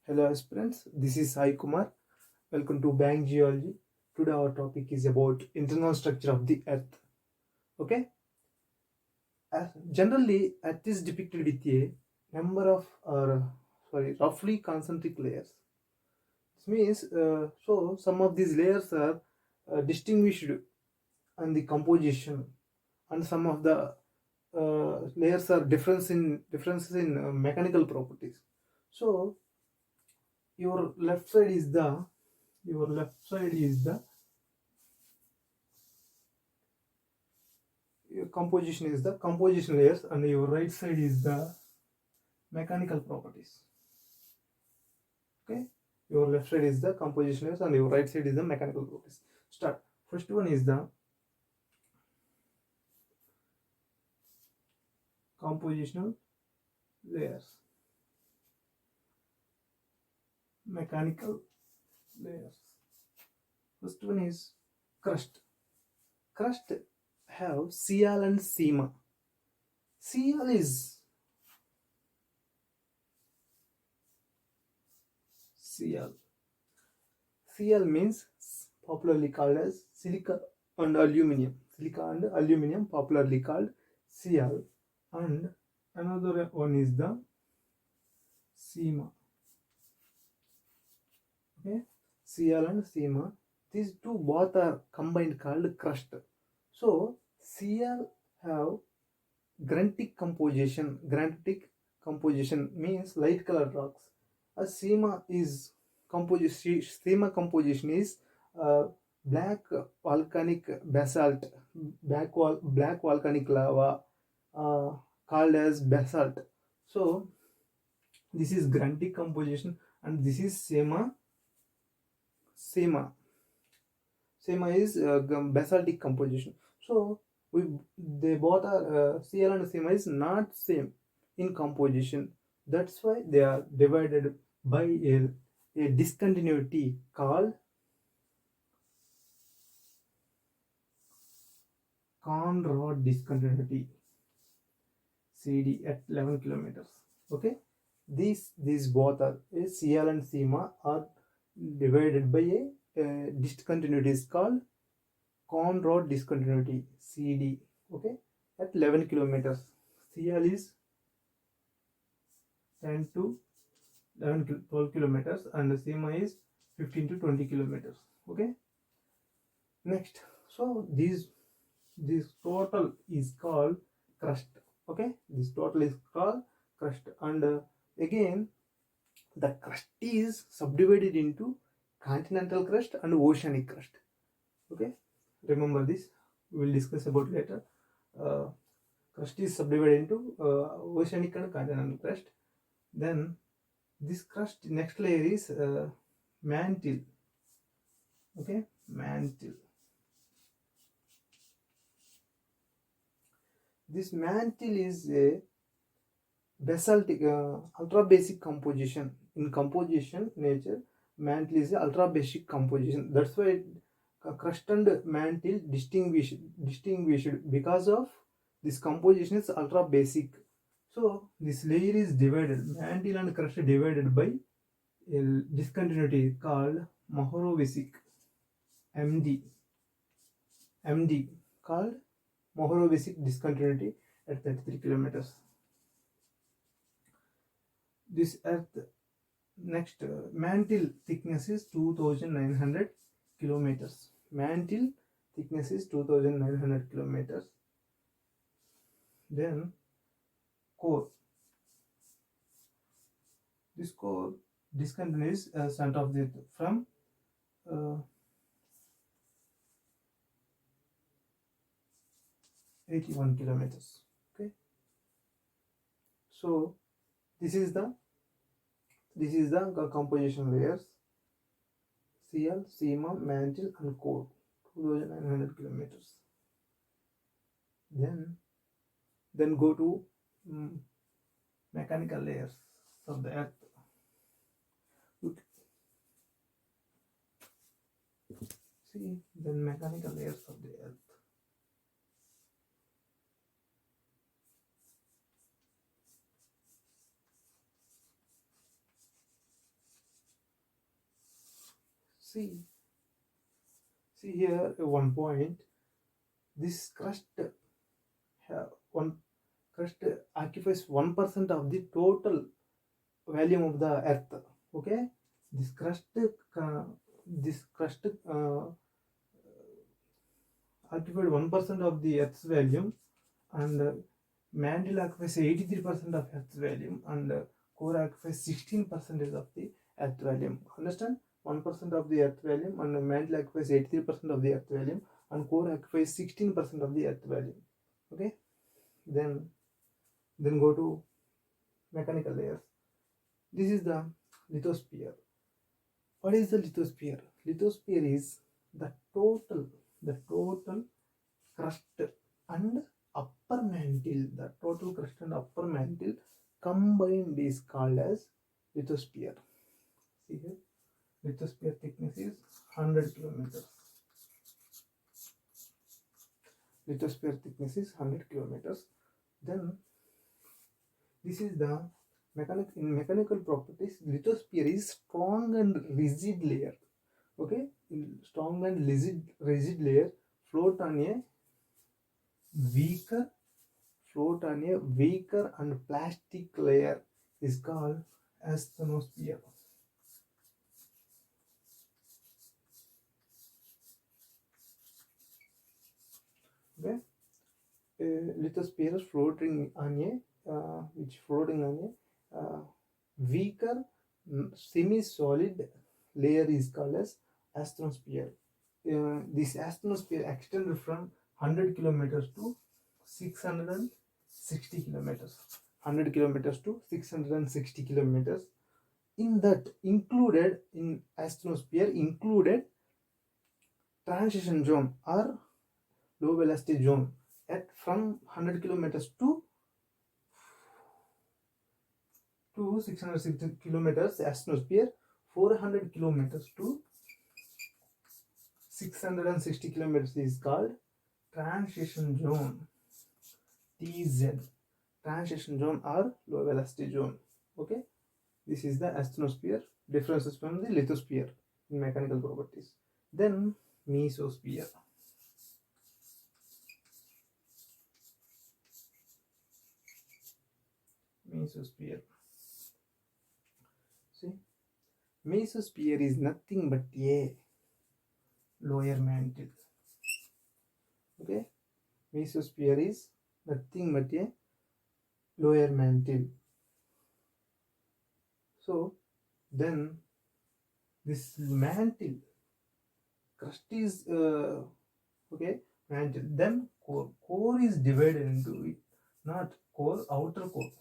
Hello aspirants, this is Sai Kumar. Welcome to Bank Geology. Today our topic is about internal structure of the earth. Okay? Generally, earth is depicted with a number of roughly concentric layers. This means so some of these layers are distinguished on the composition, and some of the layers are differences in mechanical properties. So your left side is the your composition is the composition layers, and your right side is the mechanical properties. Okay, your left side is the composition layers and your right side is the mechanical properties. Start. First one is the compositional layers, mechanical layers. First one is crust. Crust have Cial and Sima. Cial is Cial. Cial means popularly called as silica and aluminum. Silica and aluminum popularly called Cial. And another one is the Sima. Okay, Cial and Sima. These two both are combined called crust. So Cial have granitic composition. Granitic composition means light colored rocks. As Sima is Sima composition is black volcanic basalt, black volcanic lava called as basalt. So this is granitic composition, and this is Sema. Sema is basaltic composition. So they both are Cial and Sema is not same in composition. That's why they are divided by a discontinuity called Conrod discontinuity, CD at 11 kilometers. Okay, these both are Cial and Sema are divided by a discontinuity is called Conrod discontinuity, CD. Okay, at 11 kilometers. Cial is 10 to 12 kilometers, and Sema is 15 to 20 kilometers. Okay, next, so this total is called crust. Okay, this total is called crust, and again the crust is subdivided into continental crust and oceanic crust. Okay, remember this, we will discuss about later. Crust is subdivided into oceanic and continental crust. Then this crust, next layer is mantle. Okay, mantle. This mantle is a basaltic ultra basic composition. In composition nature, mantle is a ultra basic composition. That's why crust and mantle distinguished because of this composition is ultra basic. So this layer is divided, mantle and crust divided by a discontinuity called Mohorovic, MD called Mohorovic discontinuity at 33 kilometers. This earth, next, mantle thickness is 2900 kilometers. Mantle thickness is 2900 kilometers. Then core. This core discontinuous center of the earth from 81 kilometers. Okay, so this is the composition layers: Cial, Sema, mantle, and core. 2900 kilometers. Then go to mechanical layers of the earth. See, then mechanical layers of the earth. see here one point. This crust one crust occupies 1% of the total volume of the earth. Okay, this crust occupied 1% of the earth's volume, and mantle occupies 83% of earth's volume, and core occupies 16% of the earth volume. Understand? 1% of the earth volume, and mantle occupies 83% of the earth volume, and core occupies 16% of the earth volume. Okay, then go to mechanical layers. This is the lithosphere. What is the lithosphere? Lithosphere is the total crust and upper mantle. The total crust and upper mantle combined is called as lithosphere. See here, lithosphere thickness is 100 kilometers. Lithosphere thickness is 100 kilometers. Then this is the mechanical properties. Lithosphere is strong and rigid layer. Okay, strong and rigid layer float on a weaker and plastic layer is called asthenosphere. Okay, lithosphere floating on a weaker semi-solid layer is called as asthenosphere. This asthenosphere extended from 100 kilometers to 660 kilometers. 100 kilometers to 660 kilometers. In asthenosphere included transition zone or low velocity zone at from 100 kilometers to 660 kilometers asthenosphere. 400 kilometers to 660 kilometers is called transition zone, TZ, transition zone or low velocity zone. Okay, this is the asthenosphere. Differences from the lithosphere in mechanical properties. Then mesosphere. See, mesosphere is nothing but a lower mantle. Okay, mesosphere is nothing but a lower mantle. So then this mantle crust is okay, mantle. Then core is divided into it, not core, outer core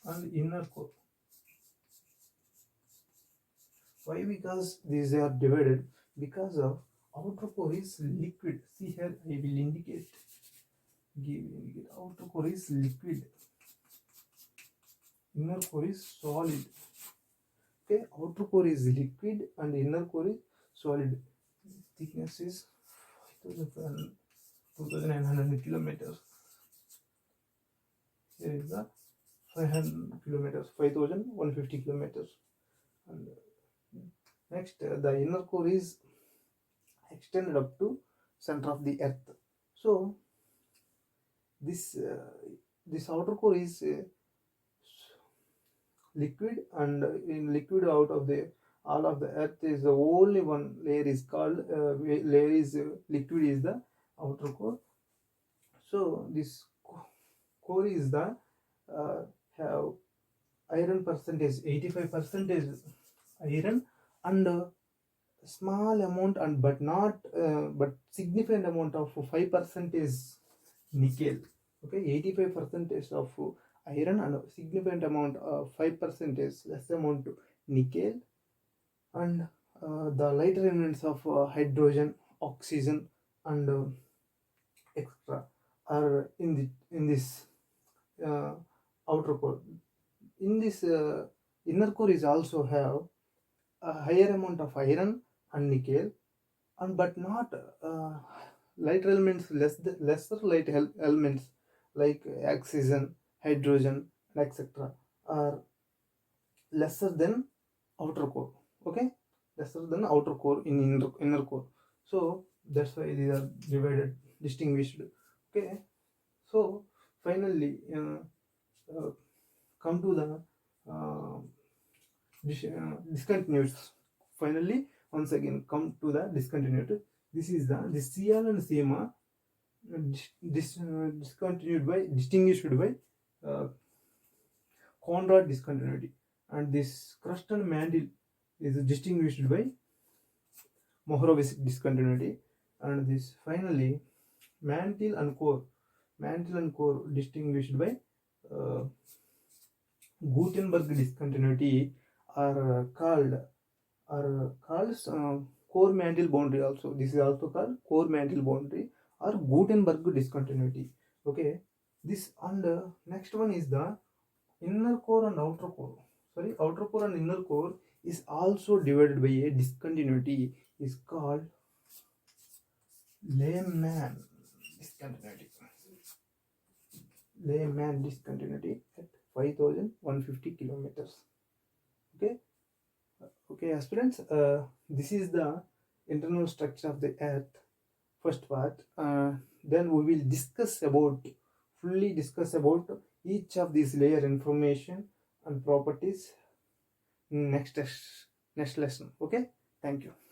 and inner core. Why? Because these are divided because of outer core is liquid. See here, I will indicate. Outer core is liquid, inner core is solid. Okay, outer core is liquid and inner core is solid. Thickness is 2900 kilometers. Here is the 500 kilometers, 5150 kilometers. And next, the inner core is extended up to center of the earth. So this outer core is liquid, and in liquid out of the all of the earth is the only one layer is called liquid is the outer core. So this core is the have iron percentage 85% iron, and small amount and but not but significant amount of 5% is nickel. Okay, 85% of iron and significant amount of 5% is less amount nickel, and the lighter elements of hydrogen, oxygen, and extra are in this outer core. In this inner core is also have a higher amount of iron and nickel, and but not lighter elements, lesser light elements like oxygen, hydrogen, etc. are lesser than outer core. Okay, lesser than outer core in inner core. So that's why these are divided, distinguished. Okay, so finally come to the uh, discontinued. Finally, once again come to the discontinued. This is the Cl and CMA discontinued by, distinguished by uh, Conrad discontinuity, and this crust and mantle is distinguished by Mohorovic discontinuity, and this finally mantle and core distinguished by uh, Gutenberg discontinuity, are called core mantle boundary also. This is also called core mantle boundary or Gutenberg discontinuity. Okay, this, and next one is the inner core and outer core. Sorry, outer core and inner core is also divided by a discontinuity, is called Lehman discontinuity. Lehman discontinuity at 5150 kilometers. Okay, okay, aspirants. This is the internal structure of the Earth. First part. Then we will fully discuss about each of these layer information and properties next lesson. Okay, thank you.